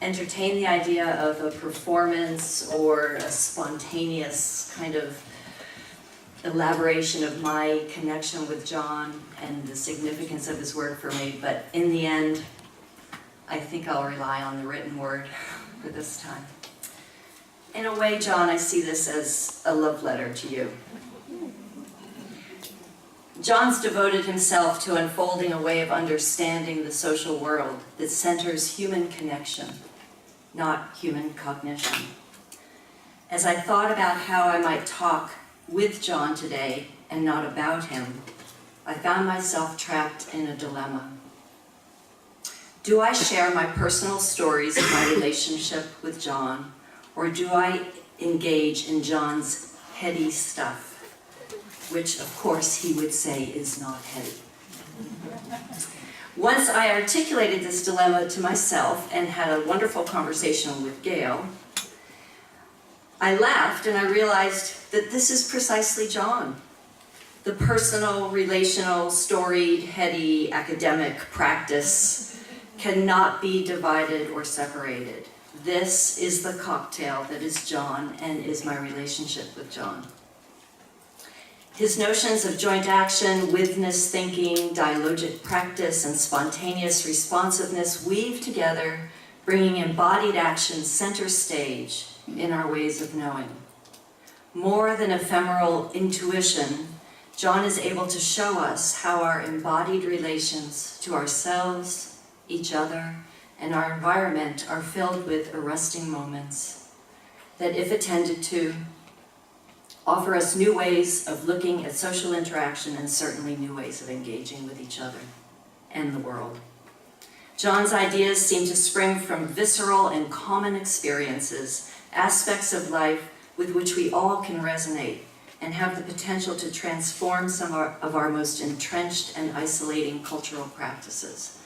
entertain the idea of a performance or a spontaneous kind of elaboration of my connection with John and the significance of his work for me, but in the end, I think I'll rely on the written word for this time. In a way, John, I see this as a love letter to you. John's devoted himself to unfolding a way of understanding the social world that centers human connection, not human cognition. As I thought about how I might talk with John today and not about him, I found myself trapped in a dilemma. Do I share my personal stories of my relationship with John, or do I engage in John's heady stuff? Which, of course, he would say is not heady. Once I articulated this dilemma to myself and had a wonderful conversation with Gail, I laughed and I realized that this is precisely John. The personal, relational, storied, heady, academic practice cannot be divided or separated. This is the cocktail that is John and is my relationship with John. His notions of joint action, witness thinking, dialogic practice, and spontaneous responsiveness weave together, bringing embodied action center stage in our ways of knowing. More than ephemeral intuition, John is able to show us how our embodied relations to ourselves, each other, and our environment are filled with arresting moments that, if attended to, offer us new ways of looking at social interaction and certainly new ways of engaging with each other and the world. John's ideas seem to spring from visceral and common experiences, aspects of life with which we all can resonate and have the potential to transform some of our most entrenched and isolating cultural practices.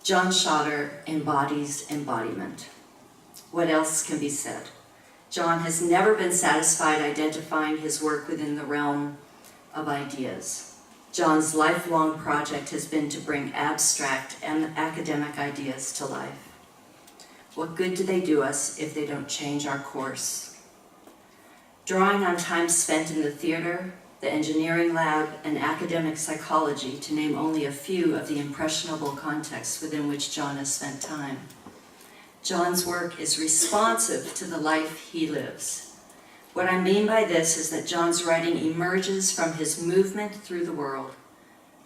John Schotter embodies embodiment. What else can be said? John has never been satisfied identifying his work within the realm of ideas. John's lifelong project has been to bring abstract and academic ideas to life. What good do they do us if they don't change our course? Drawing on time spent in the theater, the engineering lab, and academic psychology, to name only a few of the impressionable contexts within which John has spent time, John's work is responsive to the life he lives. What I mean by this is that John's writing emerges from his movement through the world.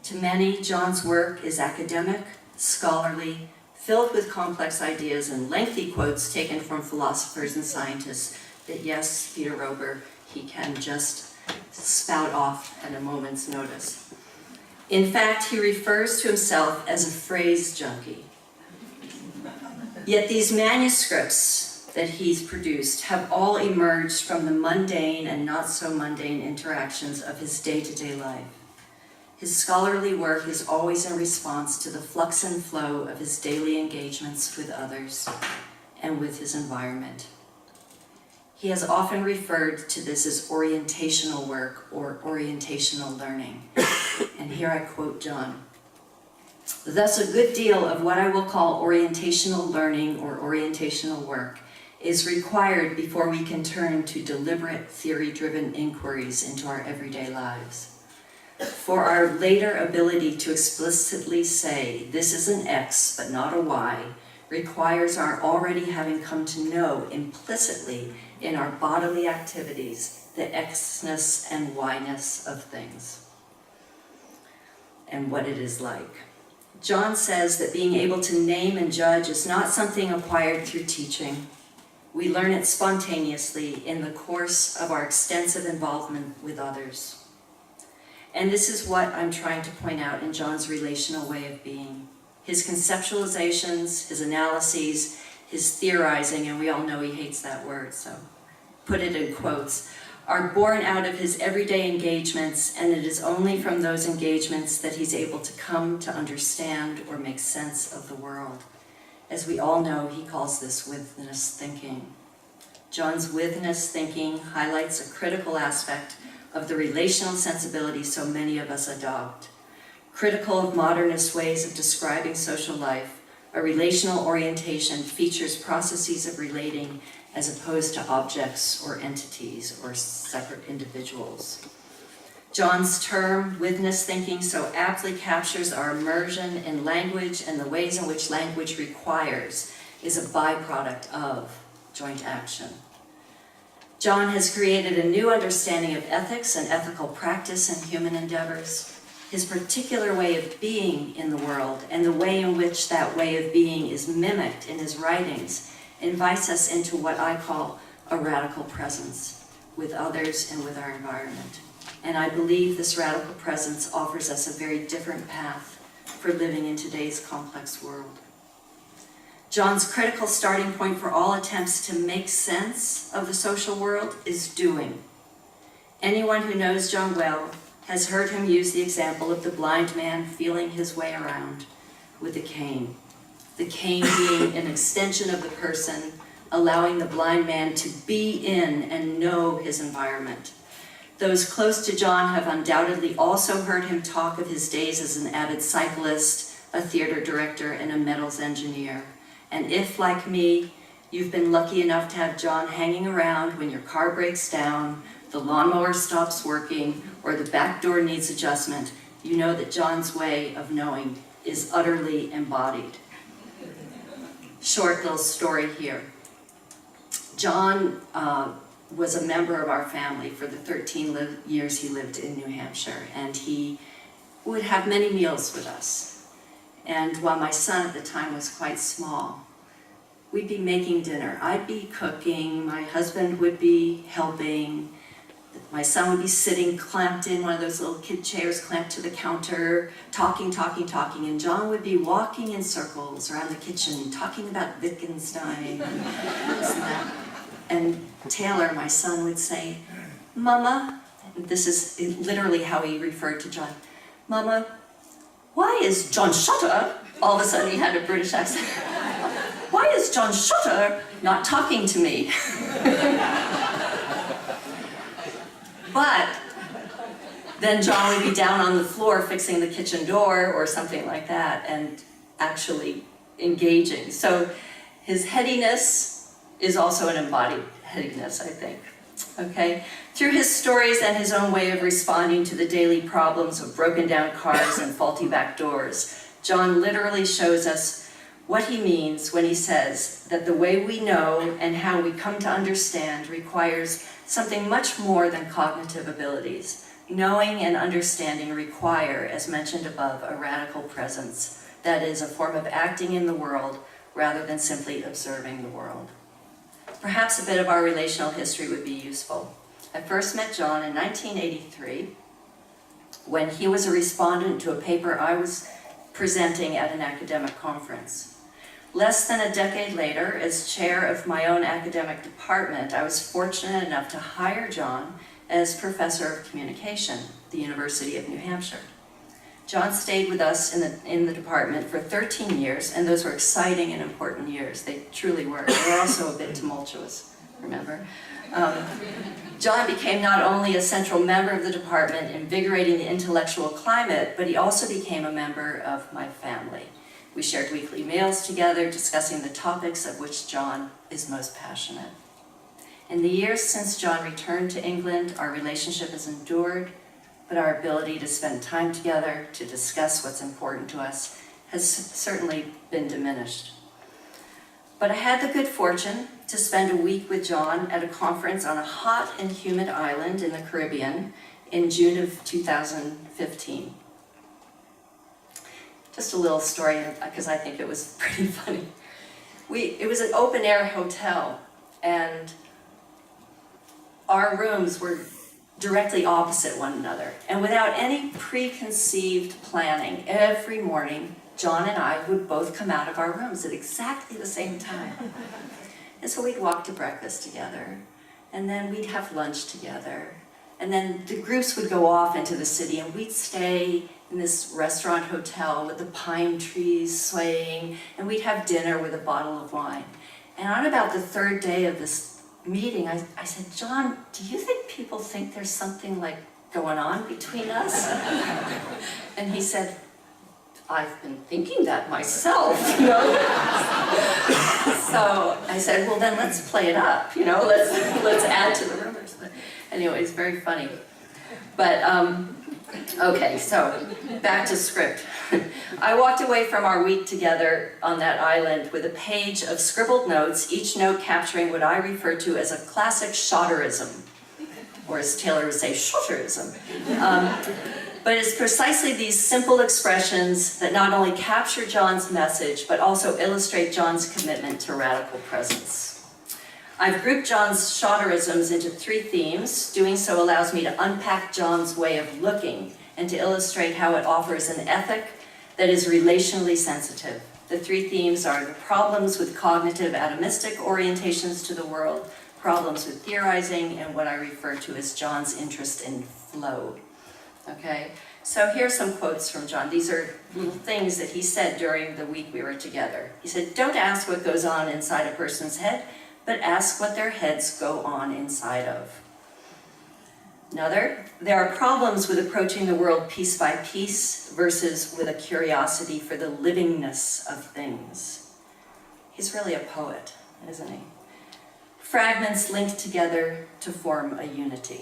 To many, John's work is academic, scholarly, filled with complex ideas and lengthy quotes taken from philosophers and scientists that, yes, Peter Rober, he can just spout off at a moment's notice. In fact, he refers to himself as a phrase junkie. Yet these manuscripts that he's produced have all emerged from the mundane and not so mundane interactions of his day-to-day life. His scholarly work is always in response to the flux and flow of his daily engagements with others and with his environment. He has often referred to this as orientational work or orientational learning. And here I quote John. Thus, a good deal of what I will call orientational learning or orientational work is required before we can turn to deliberate, theory-driven inquiries into our everyday lives. For our later ability to explicitly say, this is an X but not a Y, requires our already having come to know implicitly in our bodily activities the Xness and Y-ness of things and what it is like. John says that being able to name and judge is not something acquired through teaching. We learn it spontaneously in the course of our extensive involvement with others. And this is what I'm trying to point out in John's relational way of being. His conceptualizations, his analyses, his theorizing, and we all know he hates that word, so put it in quotes, are born out of his everyday engagements, and it is only from those engagements that he's able to come to understand or make sense of the world. As we all know, he calls this witness thinking. John's witness thinking highlights a critical aspect of the relational sensibility so many of us adopt. Critical of modernist ways of describing social life, A relational orientation features processes of relating as opposed to objects or entities or separate individuals. John's term, witness thinking, so aptly captures our immersion in language and the ways in which language requires is a byproduct of joint action. John has created a new understanding of ethics and ethical practice in human endeavors. His particular way of being in the world and the way in which that way of being is mimicked in his writings invites us into what I call a radical presence with others and with our environment. And I believe this radical presence offers us a very different path for living in today's complex world. John's critical starting point for all attempts to make sense of the social world is doing. Anyone who knows John well has heard him use the example of the blind man feeling his way around with a cane. The cane being an extension of the person, allowing the blind man to be in and know his environment. Those close to John have undoubtedly also heard him talk of his days as an avid cyclist, a theater director, and a metals engineer. And if, like me, you've been lucky enough to have John hanging around when your car breaks down, the lawnmower stops working, or the back door needs adjustment, you know that John's way of knowing is utterly embodied. Short little story here. John was a member of our family for the 13 years he lived in New Hampshire, and he would have many meals with us. And while my son at the time was quite small, we'd be making dinner. I'd be cooking, my husband would be helping, my son would be sitting clamped in one of those little kid chairs clamped to the counter, talking, and John would be walking in circles around the kitchen, talking about Wittgenstein and this and that. And Taylor, my son, would say, "Mama," and this is literally how he referred to John, "Mama, why is John Shutter," all of a sudden he had a British accent, "why is John Shutter not talking to me?" But then John would be down on the floor fixing the kitchen door or something like that and actually engaging. So his headiness is also an embodied headiness, I think. Okay? Through his stories and his own way of responding to the daily problems of broken down cars and faulty back doors, John literally shows us what he means when he says that the way we know and how we come to understand requires something much more than cognitive abilities. Knowing and understanding require, as mentioned above, a radical presence. That is, a form of acting in the world rather than simply observing the world. Perhaps a bit of our relational history would be useful. I first met John in 1983 when he was a respondent to a paper I was presenting at an academic conference. Less than a decade later, as chair of my own academic department, I was fortunate enough to hire John as professor of communication at the University of New Hampshire. John stayed with us in the department for 13 years, and those were exciting and important years. They truly were. They were also a bit tumultuous, remember? John became not only a central member of the department, invigorating the intellectual climate, but he also became a member of my family. We shared weekly meals together, discussing the topics of which John is most passionate. In the years since John returned to England, our relationship has endured, but our ability to spend time together, to discuss what's important to us, has certainly been diminished. But I had the good fortune to spend a week with John at a conference on a hot and humid island in the Caribbean in June of 2015. Just a little story, because I think it was pretty funny. It was an open-air hotel, and our rooms were directly opposite one another. And without any preconceived planning, every morning, John and I would both come out of our rooms at exactly the same time. And so we'd walk to breakfast together, and then we'd have lunch together, and then the groups would go off into the city, and we'd stay in this restaurant hotel with the pine trees swaying, and we'd have dinner with a bottle of wine. And on about the third day of this meeting, I said, "John, do you think people think there's something like going on between us?" And he said, I've been thinking that myself, you know. So I said, well then let's play it up, you know, let's add to the rumors. But anyway, it's very funny. But okay, so back to script. I walked away from our week together on that island with a page of scribbled notes, each note capturing what I refer to as a classic shotterism, or as Taylor would say, shotterism. But it's precisely these simple expressions that not only capture John's message, but also illustrate John's commitment to radical presence. I've grouped John's shotterisms into 3 themes. Doing so allows me to unpack John's way of looking and to illustrate how it offers an ethic that is relationally sensitive. The 3 themes are the problems with cognitive atomistic orientations to the world, problems with theorizing, and what I refer to as John's interest in flow. Okay, so here's some quotes from John. These are little things that he said during the week we were together. He said, don't ask what goes on inside a person's head, but ask what their heads go on inside of. Another, there are problems with approaching the world piece by piece versus with a curiosity for the livingness of things. He's really a poet, isn't he? Fragments linked together to form a unity.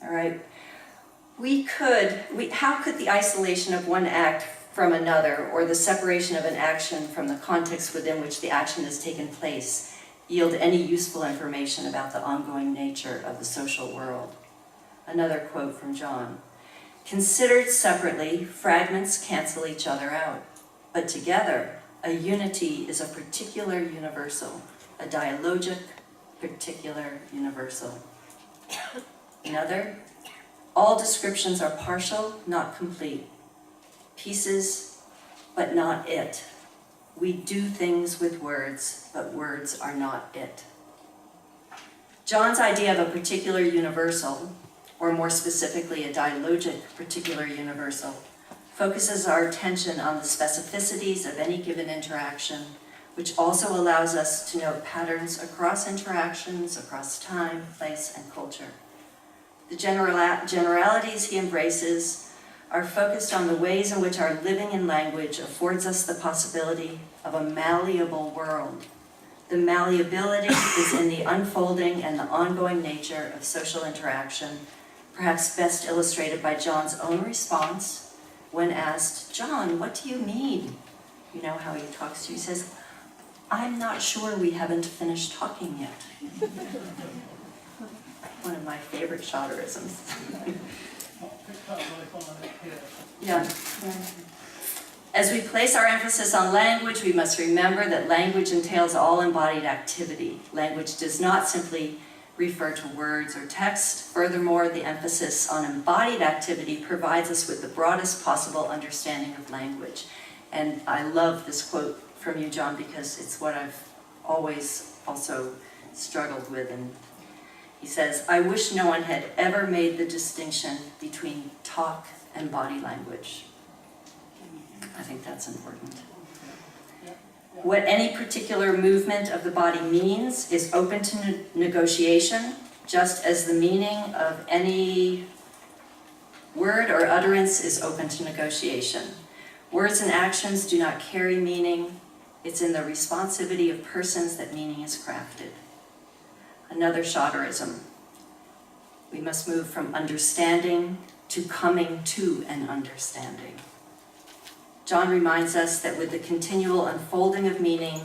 All right? How could the isolation of one act from another, or the separation of an action from the context within which the action has taken place, yield any useful information about the ongoing nature of the social world? Another quote from John. Considered separately, fragments cancel each other out, but together, a unity is a particular universal, a dialogic particular universal. Another, all descriptions are partial, not complete. Pieces, but not it. We do things with words, but words are not it. John's idea of a particular universal, or more specifically a dialogic particular universal, focuses our attention on the specificities of any given interaction, which also allows us to note patterns across interactions, across time, place, and culture. The generalities he embraces are focused on the ways in which our living in language affords us the possibility of a malleable world. The malleability is in the unfolding and the ongoing nature of social interaction, perhaps best illustrated by John's own response when asked, John, what do you mean? You know how he talks to you? He says, I'm not sure we haven't finished talking yet. One of my favorite shotterisms. Yeah. As we place our emphasis on language, we must remember that language entails all embodied activity. Language does not simply refer to words or text. Furthermore, the emphasis on embodied activity provides us with the broadest possible understanding of language. And I love this quote from you, John, because it's what I've always also struggled with. And he says, I wish no one had ever made the distinction between talk and body language. I think that's important. What any particular movement of the body means is open to negotiation, just as the meaning of any word or utterance is open to negotiation. Words and actions do not carry meaning. It's in the responsivity of persons that meaning is crafted. Another shotterism. We must move from understanding to coming to an understanding. John reminds us that with the continual unfolding of meaning,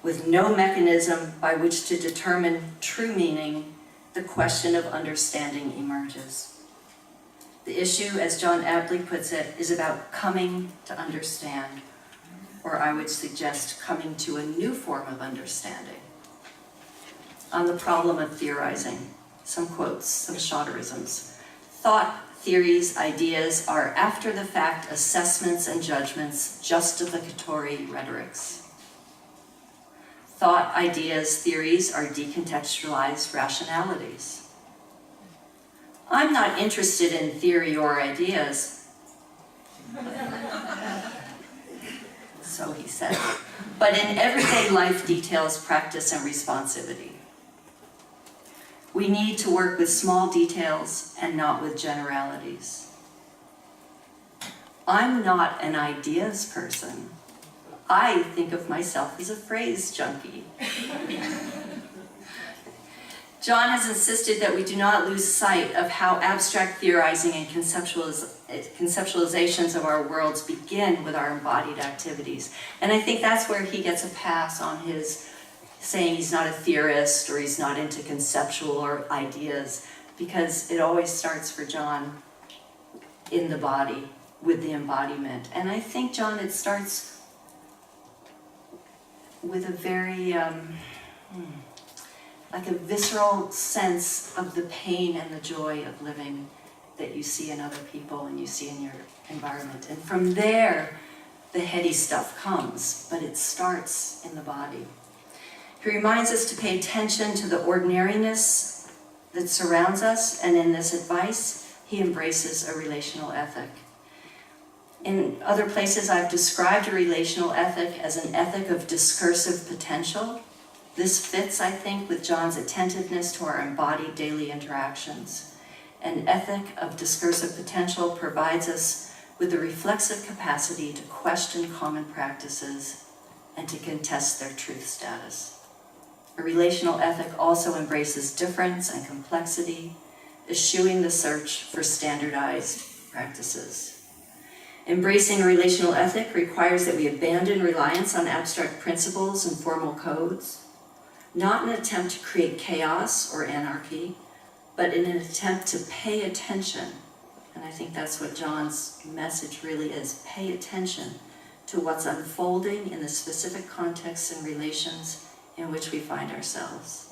with no mechanism by which to determine true meaning, the question of understanding emerges. The issue, as John aptly puts it, is about coming to understand, or I would suggest coming to a new form of understanding. On the problem of theorizing, some quotes, some shotterisms. Thought, theories, ideas are after-the-fact assessments and judgments, justificatory rhetorics. Thought, ideas, theories are decontextualized rationalities. I'm not interested in theory or ideas, so he said, but in everyday life details, practice, and responsivity. We need to work with small details and not with generalities. I'm not an ideas person. I think of myself as a phrase junkie. John has insisted that we do not lose sight of how abstract theorizing and conceptualizations of our worlds begin with our embodied activities. And I think that's where he gets a pass on his saying he's not a theorist or he's not into conceptual or ideas, because it always starts for John in the body, with the embodiment. And I think, John, it starts with a very, like a visceral sense of the pain and the joy of living that you see in other people and you see in your environment. And from there, the heady stuff comes, but it starts in the body. He reminds us to pay attention to the ordinariness that surrounds us, and in this advice, he embraces a relational ethic. In other places, I've described a relational ethic as an ethic of discursive potential. This fits, I think, with John's attentiveness to our embodied daily interactions. An ethic of discursive potential provides us with the reflexive capacity to question common practices and to contest their truth status. A relational ethic also embraces difference and complexity, eschewing the search for standardized practices. Embracing a relational ethic requires that we abandon reliance on abstract principles and formal codes, not in an attempt to create chaos or anarchy, but in an attempt to pay attention. And I think that's what John's message really is: pay attention to what's unfolding in the specific contexts and relations in which we find ourselves.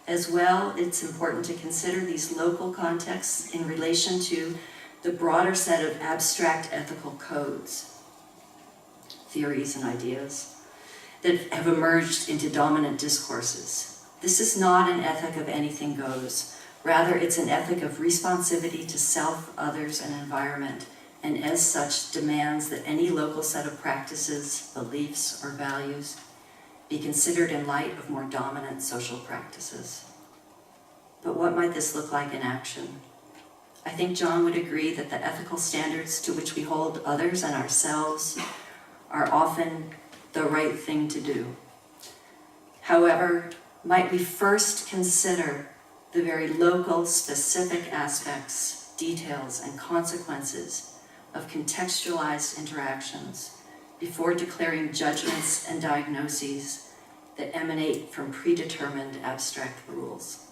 As well, it's important to consider these local contexts in relation to the broader set of abstract ethical codes, theories and ideas that have emerged into dominant discourses. This is not an ethic of anything goes. Rather, it's an ethic of responsivity to self, others, and environment, and as such demands that any local set of practices, beliefs, or values be considered in light of more dominant social practices. But what might this look like in action? I think John would agree that the ethical standards to which we hold others and ourselves are often the right thing to do. However, might we first consider the very local, specific aspects, details, and consequences of contextualized interactions before declaring judgments and diagnoses that emanate from predetermined abstract rules.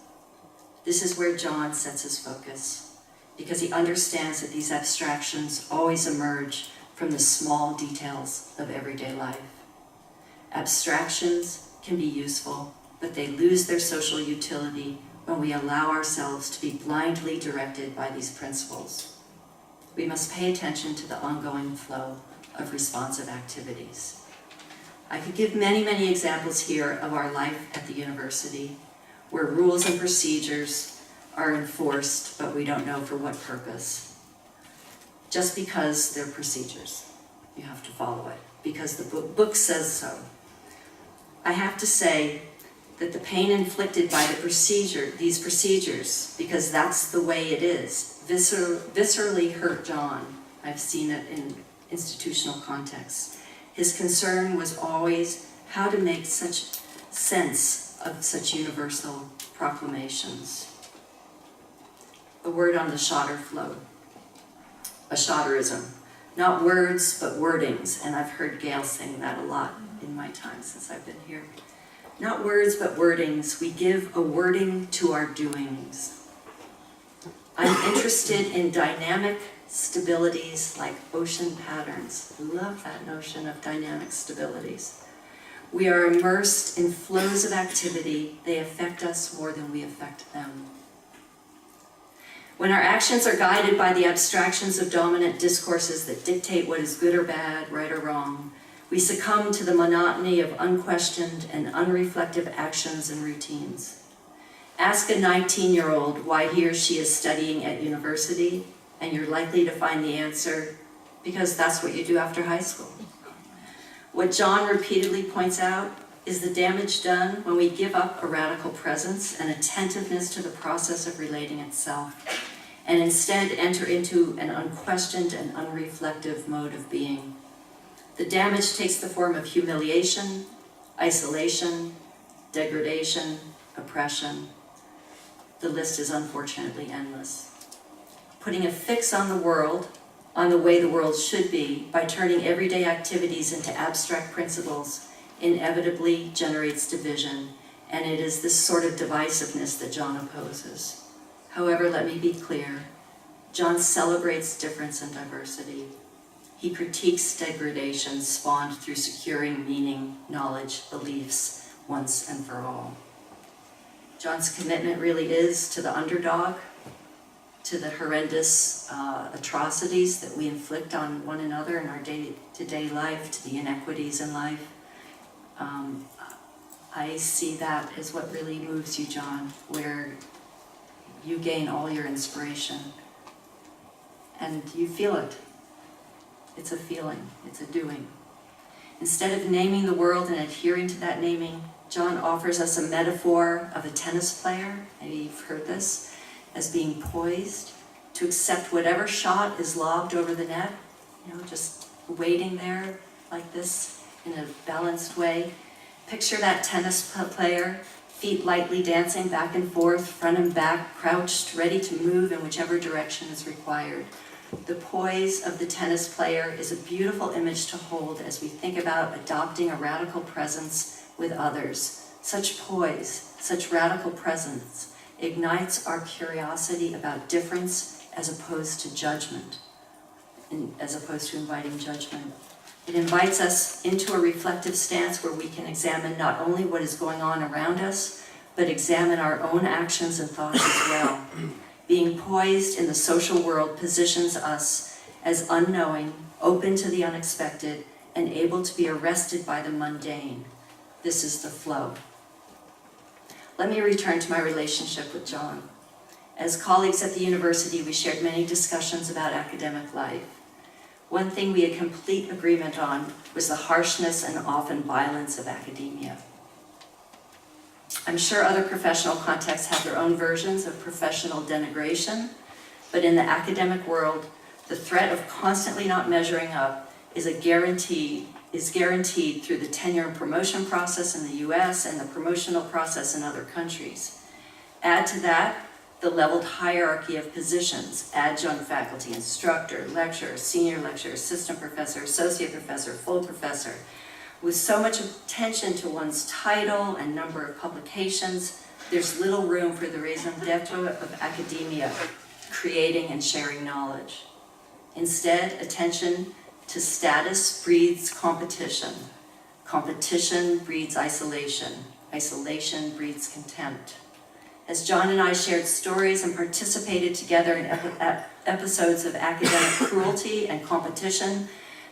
This is where John sets his focus, because he understands that these abstractions always emerge from the small details of everyday life. Abstractions can be useful, but they lose their social utility when we allow ourselves to be blindly directed by these principles. We must pay attention to the ongoing flow of responsive activities. I could give many, many examples here of our life at the university, where rules and procedures are enforced, but we don't know for what purpose. Just because they're procedures. You have to follow it, because the book says so. I have to say that the pain inflicted by these procedures, because that's the way it is, viscerally hurt John. I've seen it in institutional contexts. His concern was always how to make such sense of such universal proclamations. A word on the Schotter flow, a Schotterism. Not words, but wordings, and I've heard Gail sing that a lot in my time since I've been here. Not words, but wordings. We give a wording to our doings. I'm interested in dynamic stabilities like ocean patterns. Love that notion of dynamic stabilities. We are immersed in flows of activity. They affect us more than we affect them. When our actions are guided by the abstractions of dominant discourses that dictate what is good or bad, right or wrong, we succumb to the monotony of unquestioned and unreflective actions and routines. Ask a 19-year-old why he or she is studying at university, and you're likely to find the answer, because that's what you do after high school. What John repeatedly points out is the damage done when we give up a radical presence and attentiveness to the process of relating itself, and instead enter into an unquestioned and unreflective mode of being. The damage takes the form of humiliation, isolation, degradation, oppression. The list is unfortunately endless. Putting a fix on the world, on the way the world should be, by turning everyday activities into abstract principles, inevitably generates division, and it is this sort of divisiveness that John opposes. However, let me be clear, John celebrates difference and diversity. He critiques degradation spawned through securing meaning, knowledge, beliefs, once and for all. John's commitment really is to the underdog, to the horrendous atrocities that we inflict on one another in our day-to-day life, to the inequities in life. I see that as what really moves you, John, where you gain all your inspiration. And you feel it. It's a feeling, it's a doing. Instead of naming the world and adhering to that naming, John offers us a metaphor of a tennis player, maybe you've heard this, as being poised to accept whatever shot is lobbed over the net, just waiting there like this in a balanced way. Picture that tennis player, feet lightly dancing back and forth, front and back, crouched, ready to move in whichever direction is required. The poise of the tennis player is a beautiful image to hold as we think about adopting a radical presence with others. Such poise, such radical presence, ignites our curiosity about difference as opposed to judgment, as opposed to inviting judgment. It invites us into a reflective stance where we can examine not only what is going on around us, but examine our own actions and thoughts as well. Being poised in the social world positions us as unknowing, open to the unexpected, and able to be arrested by the mundane. This is the flow. Let me return to my relationship with John. As colleagues at the university, we shared many discussions about academic life. One thing we had complete agreement on was the harshness and often violence of academia. I'm sure other professional contexts have their own versions of professional denigration, but in the academic world, the threat of constantly not measuring up is guaranteed through the tenure and promotion process in the US and the promotional process in other countries. Add to that the leveled hierarchy of positions: adjunct faculty, instructor, lecturer, senior lecturer, assistant professor, associate professor, full professor. With so much attention to one's title and number of publications, there's little room for the raison d'etre of academia, creating and sharing knowledge. Instead, attention to status breeds competition. Competition breeds isolation. Isolation breeds contempt. As John and I shared stories and participated together in episodes of academic cruelty and competition,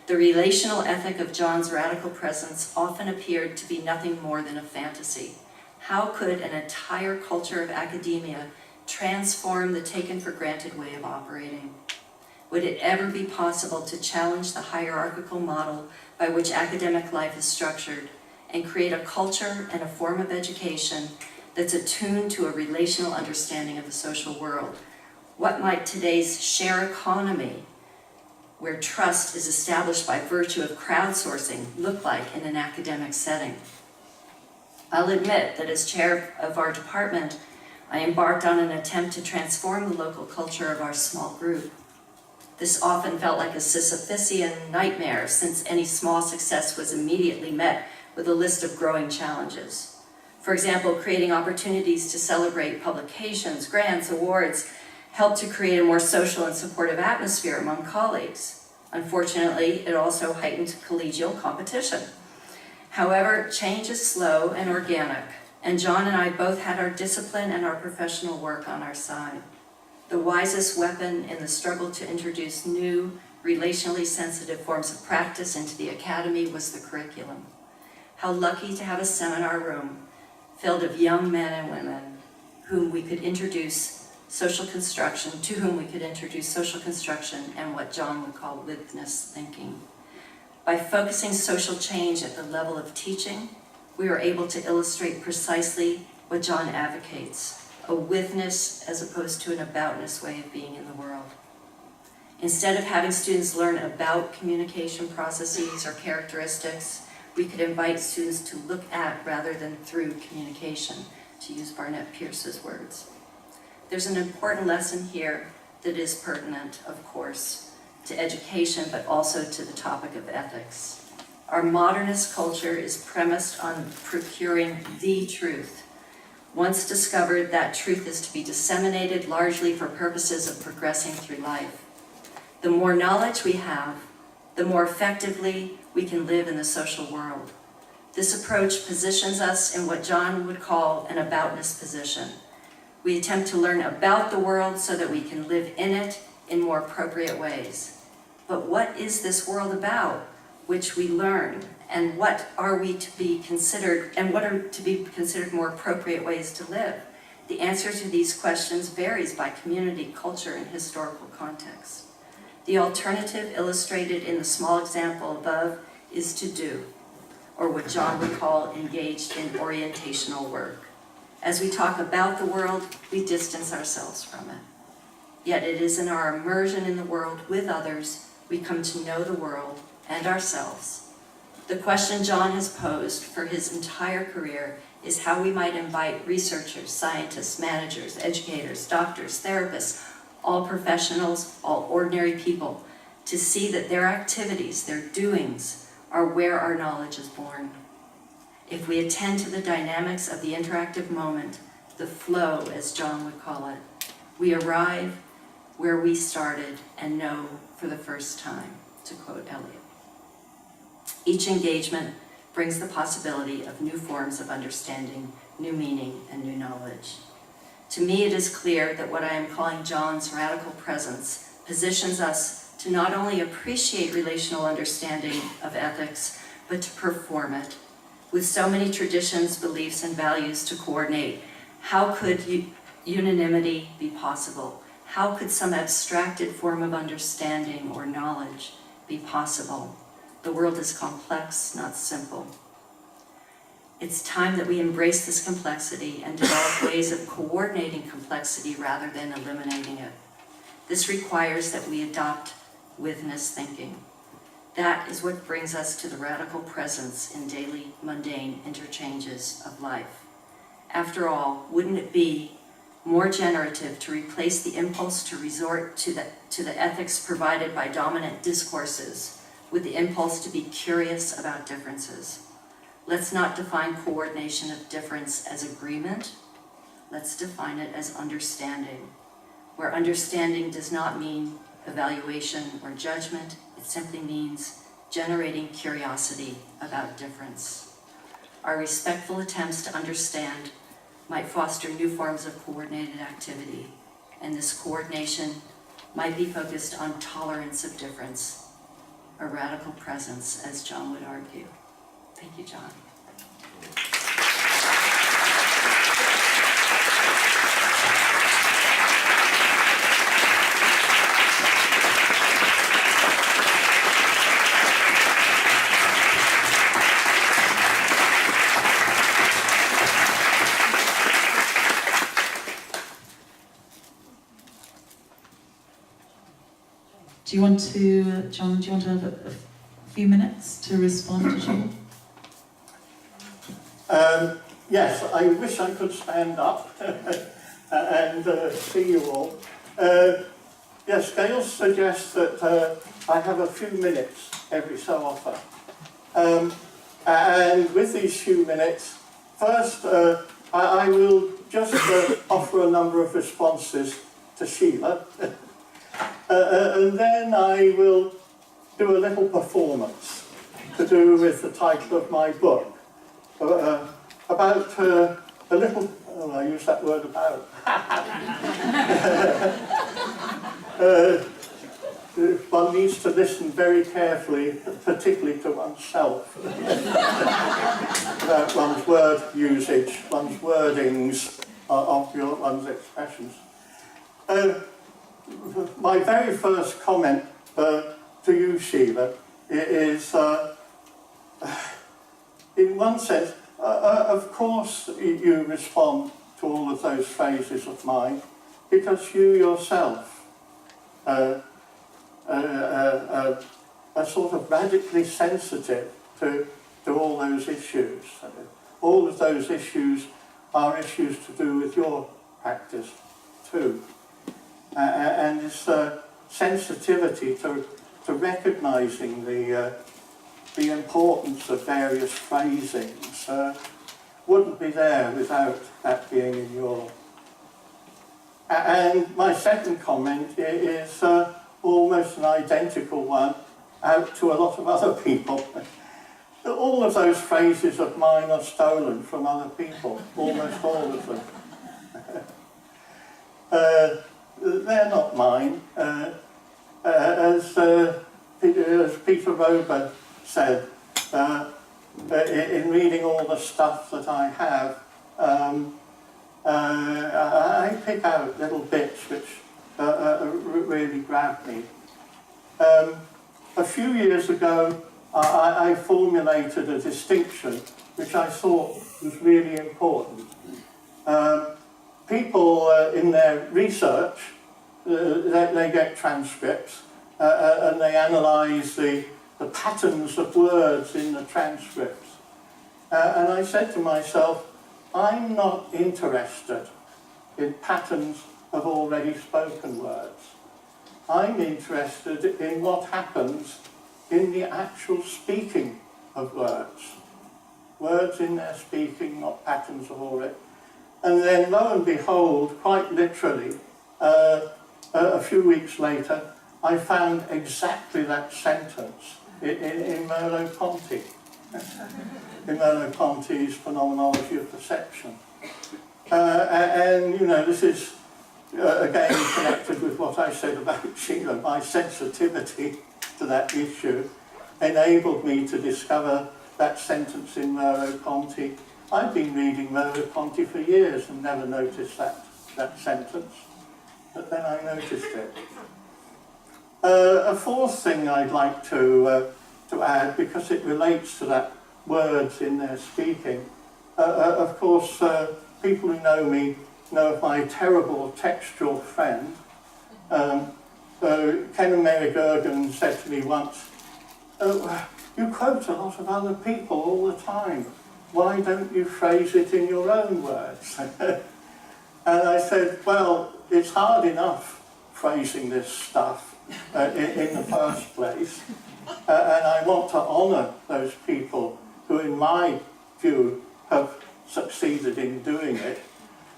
the relational ethic of John's radical presence often appeared to be nothing more than a fantasy. How could an entire culture of academia transform the taken-for-granted way of operating? Would it ever be possible to challenge the hierarchical model by which academic life is structured and create a culture and a form of education that's attuned to a relational understanding of the social world? What might today's share economy, where trust is established by virtue of crowdsourcing, look like in an academic setting? I'll admit that as chair of our department, I embarked on an attempt to transform the local culture of our small group. This often felt like a Sisyphean nightmare, since any small success was immediately met with a list of growing challenges. For example, creating opportunities to celebrate publications, grants, awards, helped to create a more social and supportive atmosphere among colleagues. Unfortunately, it also heightened collegial competition. However, change is slow and organic, and John and I both had our discipline and our professional work on our side. The wisest weapon in the struggle to introduce new, relationally sensitive forms of practice into the academy was the curriculum. How lucky to have a seminar room filled of young men and women to whom we could introduce social construction and what John would call witness thinking. By focusing social change at the level of teaching, we are able to illustrate precisely what John advocates: a withness as opposed to an aboutness way of being in the world. Instead of having students learn about communication processes or characteristics, we could invite students to look at rather than through communication, to use Barnett Pierce's words. There's an important lesson here that is pertinent, of course, to education, but also to the topic of ethics. Our modernist culture is premised on procuring the truth. Once discovered, that truth is to be disseminated largely for purposes of progressing through life. The more knowledge we have, the more effectively we can live in the social world. This approach positions us in what John would call an aboutness position. We attempt to learn about the world so that we can live in it in more appropriate ways. But what is this world about which we learn, and what are we to be considered, and what are to be considered more appropriate ways to live? The answer to these questions varies by community, culture, and historical context. The alternative illustrated in the small example above is to do, or what John would call engaged in orientational work. As we talk about the world, we distance ourselves from it. Yet it is in our immersion in the world with others we come to know the world and ourselves. The question John has posed for his entire career is how we might invite researchers, scientists, managers, educators, doctors, therapists, all professionals, all ordinary people, to see that their activities, their doings, are where our knowledge is born. If we attend to the dynamics of the interactive moment, the flow, as John would call it, we arrive where we started and know for the first time, to quote Eliot. Each engagement brings the possibility of new forms of understanding, new meaning, and new knowledge. To me, it is clear that what I am calling John's radical presence positions us to not only appreciate relational understanding of ethics, but to perform it. With so many traditions, beliefs, and values to coordinate, how could unanimity be possible? How could some abstracted form of understanding or knowledge be possible? The world is complex, not simple. It's time that we embrace this complexity and develop ways of coordinating complexity rather than eliminating it. This requires that we adopt witness thinking. That is what brings us to the radical presence in daily, mundane interchanges of life. After all, wouldn't it be more generative to replace the impulse to resort to the ethics provided by dominant discourses with the impulse to be curious about differences? Let's not define coordination of difference as agreement. Let's define it as understanding, where understanding does not mean evaluation or judgment. It simply means generating curiosity about difference. Our respectful attempts to understand might foster new forms of coordinated activity, and this coordination might be focused on tolerance of difference, a radical presence, as John would argue. Thank you, John. Do you want to, John, do you want to have a few minutes to respond to Sheila? Yes, I wish I could stand up and see you all. Yes, Gail suggests that I have a few minutes every so often. And with these few minutes, first I will just offer a number of responses to Sheila. And then I will do a little performance to do with the title of my book. About a little, oh, I use that word about. One needs to listen very carefully, particularly to oneself, about one's word usage, one's wordings of one's expressions. My very first comment to you, Sheila, is, in one sense, of course you respond to all of those phrases of mine because you yourself are sort of radically sensitive to all those issues. All of those issues are issues to do with your practice too. And this sensitivity to recognising the importance of various phrasings wouldn't be there without that being in your... And my second comment is almost an identical one out to a lot of other people. All of those phrases of mine are stolen from other people, almost all of them. They're not mine. As Peter Rober said, in reading all the stuff that I have, I pick out little bits which really grab me. A few years ago, I formulated a distinction which I thought was really important. People in their research, they get transcripts and they analyse the patterns of words in the transcripts. And I said to myself, I'm not interested in patterns of already spoken words. I'm interested in what happens in the actual speaking of words. Words in their speaking, not patterns of already. And then lo and behold, quite literally, a few weeks later, I found exactly that sentence in Merleau-Ponty. In Merleau-Ponty's Phenomenology of Perception. And you know, this is again connected with what I said about Sheila. My sensitivity to that issue enabled me to discover that sentence in Merleau-Ponty. I've been reading Merleau-Ponty for years and never noticed that sentence, but then I noticed it. A fourth thing I'd like to add, because it relates to that words in their speaking. Of course, people who know me know of my terrible textual friend. Ken and Mary Gergen said to me once, "Oh, you quote a lot of other people all the time. Why don't you phrase it in your own words?" And I said, well, it's hard enough phrasing this stuff in the first place. And I want to honour those people who, in my view, have succeeded in doing it.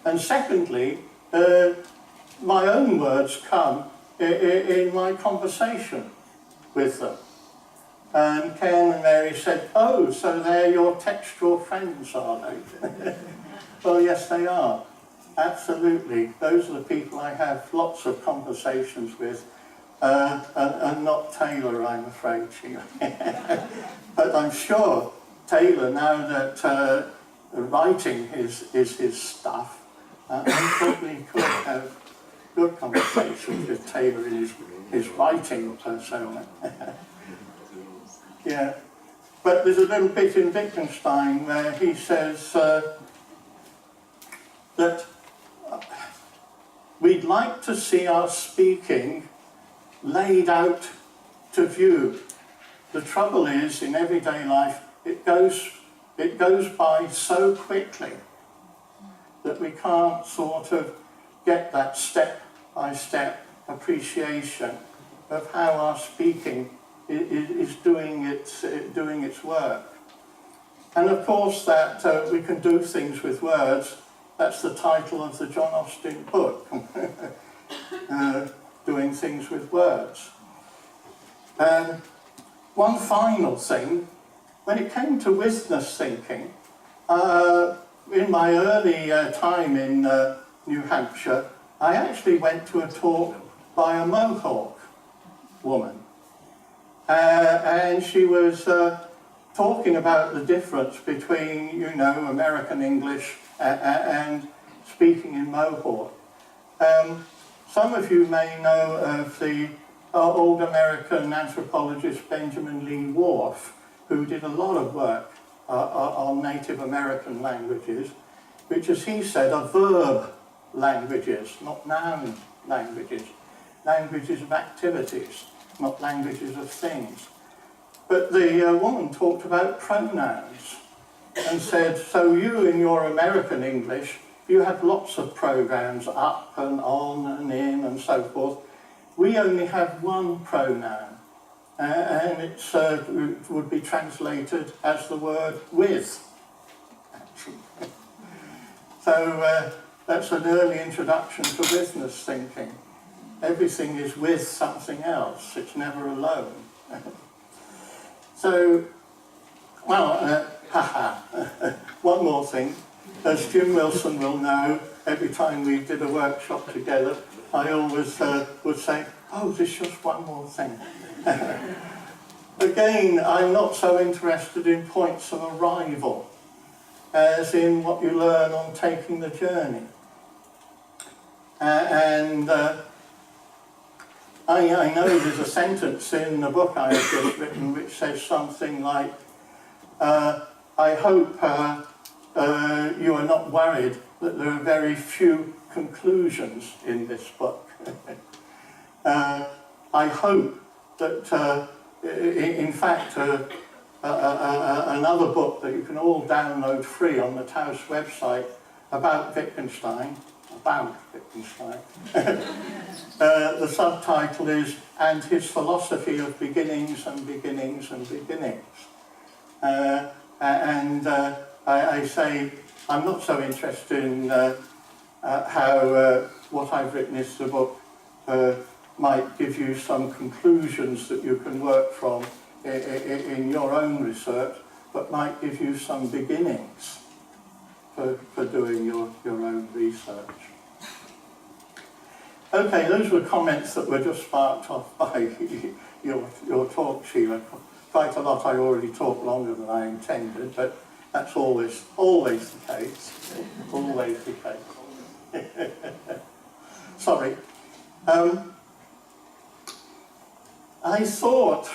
And secondly, my own words come in my conversation with them. And Ken and Mary said, "Oh, so they're your textual friends, are they?" Well, yes, they are. Absolutely. Those are the people I have lots of conversations with. And not Taylor, I'm afraid, Sheila. But I'm sure Taylor, now that writing is his stuff, I probably could have good conversations with Taylor in his writing persona. Yeah. But there's a little bit in Wittgenstein where he says that we'd like to see our speaking laid out to view. The trouble is, in everyday life, it goes by so quickly that we can't sort of get that step-by-step appreciation of how our speaking is doing its work. And of course that we can do things with words. That's the title of the John Austin book. Doing things with words. One final thing, when it came to witness thinking, in my early time in New Hampshire, I actually went to a talk by a Mohawk woman. And she was talking about the difference between, you know, American English and speaking in Mohawk. Some of you may know of the old American anthropologist Benjamin Lee Whorf, who did a lot of work on Native American languages. which, as he said, are verb languages, not noun languages. Languages of activities, not languages of things. But the woman talked about pronouns and said, so you in your American English, you have lots of programs, up and on and in and so forth. We only have one pronoun, and it would be translated as the word with, actually. So that's an early introduction to business thinking. Everything is with something else, it's never alone. So, well, one more thing. As Jim Wilson will know, every time we did a workshop together, I always would say, oh, there's just one more thing. Again, I'm not so interested in points of arrival as in what you learn on taking the journey. I know there's a sentence in the book I have just written which says something like, I hope you are not worried that there are very few conclusions in this book. I hope that, in fact, another book that you can all download free on the Taos website about Wittgenstein, the subtitle is And His Philosophy of Beginnings and Beginnings and Beginnings. I say I'm not so interested in how what I've written is the book might give you some conclusions that you can work from in your own research, but might give you some beginnings for doing your own research. Okay, those were comments that were just sparked off by your talk, Sheila. Quite a lot I already talked longer than I intended, but that's always the case. Always the case. Sorry. I thought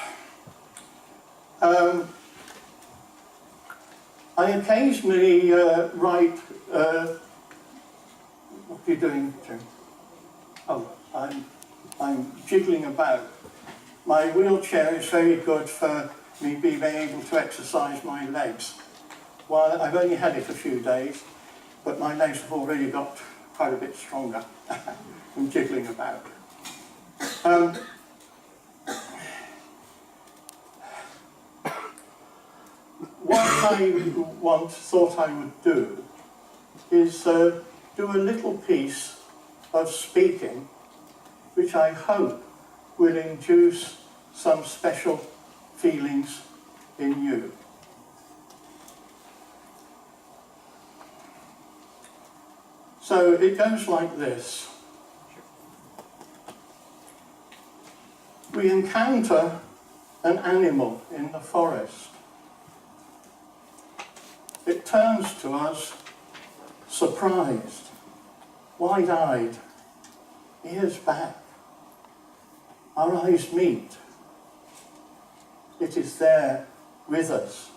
I occasionally write. What are you doing, Jim? Oh, I'm jiggling about. My wheelchair is very good for me being able to exercise my legs. Well, I've only had it a few days, but my legs have already got quite a bit stronger. I'm jiggling about. What I thought I would do is do a little piece of speaking, which I hope will induce some special feelings in you. So it goes like this. We encounter an animal in the forest. It turns to us surprised, wide-eyed, ears back. Our eyes meet. It is there with us.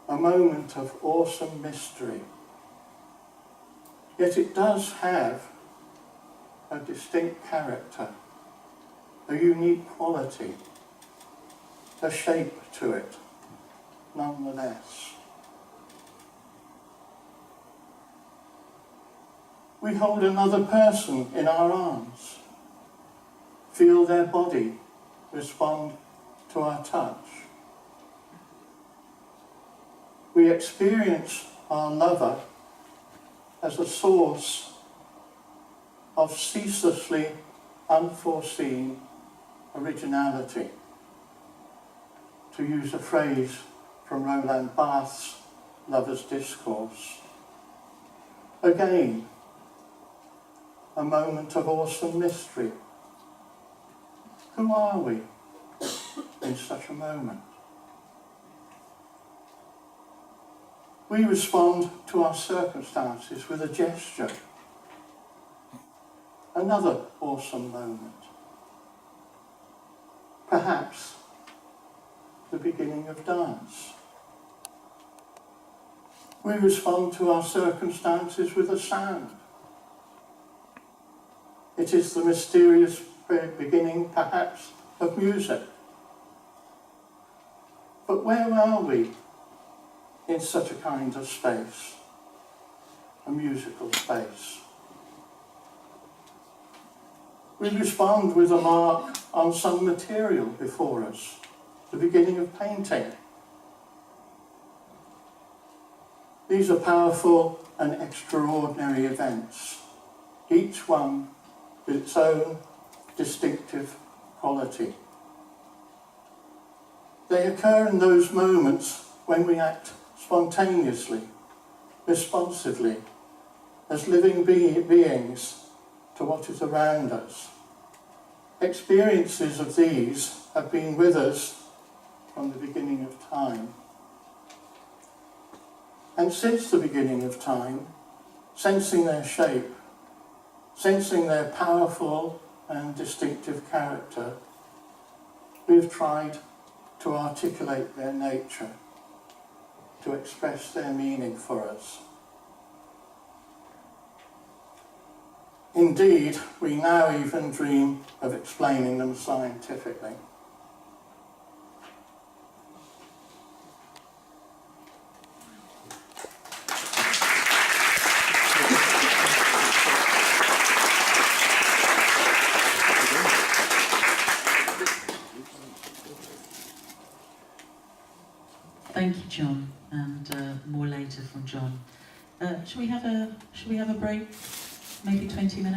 A moment of awesome mystery. Yet it does have a distinct character, a unique quality, a shape to it, nonetheless. We hold another person in our arms, feel their body respond to our touch. We experience our lover as a source of ceaselessly unforeseen originality, to use a phrase from Roland Barthes' Lover's Discourse. Again, a moment of awesome mystery. Who are we in such a moment? We respond to our circumstances with a gesture. Another awesome moment. Perhaps the beginning of dance. We respond to our circumstances with a sound. It is the mysterious beginning, perhaps, of music. But where are we in such a kind of space? A musical space. We respond with a mark on some material before us, the beginning of painting. These are powerful and extraordinary events, each one with its own distinctive quality. They occur in those moments when we act spontaneously, responsively, as living beings to what is around us. Experiences of these have been with us from the beginning of time. And since the beginning of time, sensing their shape, sensing their powerful and distinctive character, we've tried to articulate their nature, to express their meaning for us. Indeed, we now even dream of explaining them scientifically. Thank you, John, and more later from John. Shall we have a break? Maybe 20 minutes.